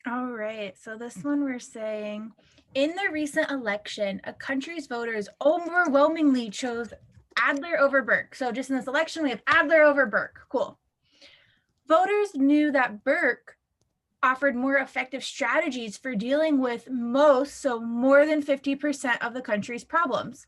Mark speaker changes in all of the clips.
Speaker 1: All right, so this one we're saying, in the recent election, a country's voters overwhelmingly chose Adler over Burke. So just in this election, we have Adler over Burke. Cool. Voters knew that Burke offered more effective strategies for dealing with most, so more than 50% of the country's problems.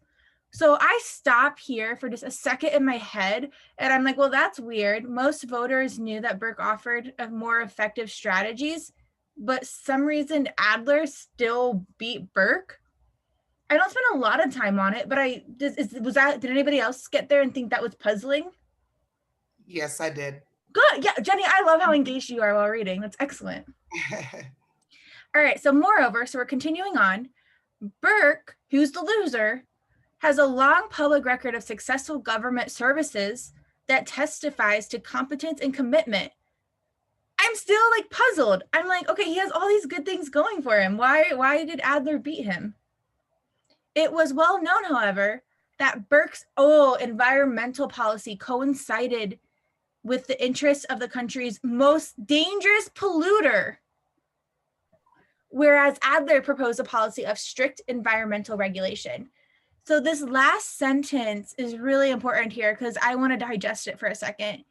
Speaker 1: So I stop here for just a second in my head and I'm like, well, that's weird. Most voters knew that Burke offered more effective strategies, but some reason Adler still beat Burke. I don't spend a lot of time on it, but did anybody else get there and think that was puzzling?
Speaker 2: Yes, I did.
Speaker 1: Good. Yeah, Jenny, I love how engaged you are while reading. That's excellent. All right, so moreover, so we're continuing on. Burke, who's the loser, has a long public record of successful government services that testifies to competence and commitment. I'm still like puzzled. I'm like, okay, he has all these good things going for him. Why did Adler beat him? It was well known, however, that Burke's environmental policy coincided with the interests of the country's most dangerous polluter, whereas Adler proposed a policy of strict environmental regulation. So this last sentence is really important here because I want to digest it for a second.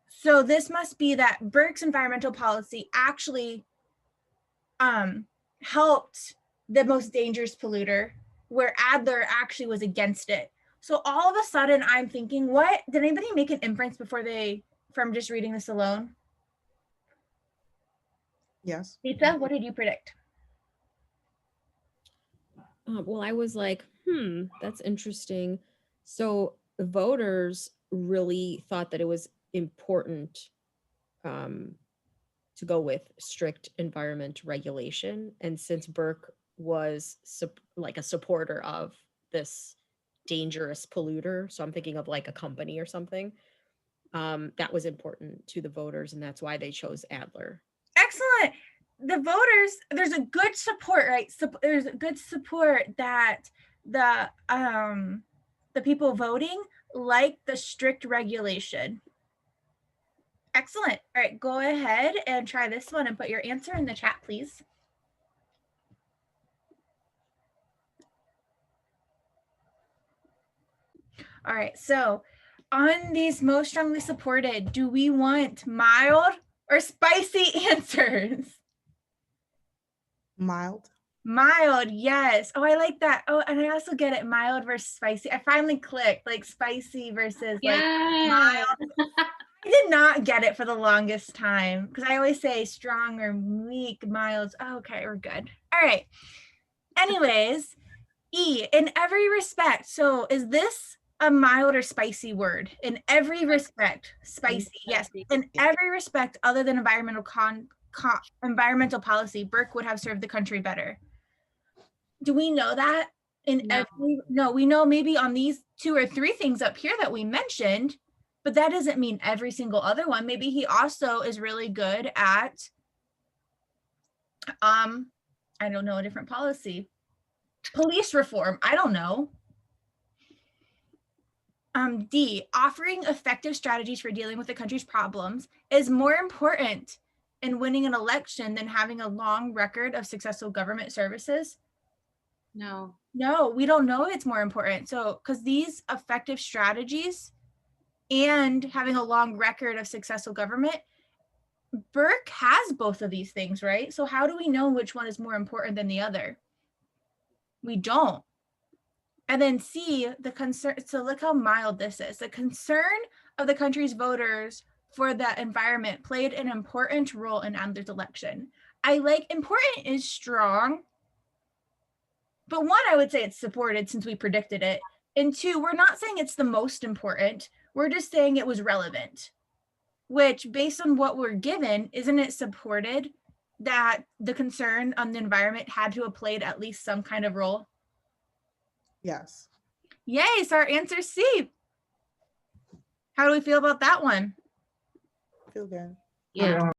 Speaker 1: So this must be that Burke's environmental policy actually helped the most dangerous polluter, where Adler actually was against it. So all of a sudden I'm thinking, what, did anybody make an inference from just reading this alone?
Speaker 2: Yes.
Speaker 1: Lisa, what did you predict?
Speaker 3: Well, I was like, that's interesting. So voters really thought that it was important to go with strict environment regulation. And since Burke was like a supporter of this dangerous polluter, so I'm thinking of like a company or something, that was important to the voters, and that's why they chose Adler.
Speaker 1: Excellent. The voters, there's a good support, right? So there's good support that the people voting like the strict regulation. Excellent. All right, go ahead and try this one and put your answer in the chat, please. All right, so on these most strongly supported, do we want mild or spicy answers?
Speaker 2: Mild.
Speaker 1: Mild, yes. Oh, I like that. Oh, and I also get it, mild versus spicy. I finally clicked, like spicy versus like mild. I did not get it for the longest time because I always say strong or weak, mild. Oh, okay, we're good. All right. Anyways, E, in every respect. So is this a mild or spicy word? In every respect, spicy. Yes. In every respect, other than environmental policy, Burke would have served the country better. Do we know that? No, we know maybe on these 2 or 3 things up here that we mentioned, but that doesn't mean every single other one. Maybe he also is really good at, I don't know, a different policy. Police reform, I don't know. D, offering effective strategies for dealing with the country's problems is more important in winning an election than having a long record of successful government services. No, we don't know it's more important. So, because these effective strategies and having a long record of successful government, Burke has both of these things, right? So how do we know which one is more important than the other? We don't. And then C, the concern, so look how mild this is. The concern of the country's voters for the environment played an important role in Adler's election. I like important is strong, but 1, I would say it's supported since we predicted it. And 2, we're not saying it's the most important. We're just saying it was relevant, which based on what we're given, isn't it supported that the concern on the environment had to have played at least some kind of role?
Speaker 2: Yes.
Speaker 1: Yay, so our answer is C. How do we feel about that one?
Speaker 2: Feel good.
Speaker 3: Yeah.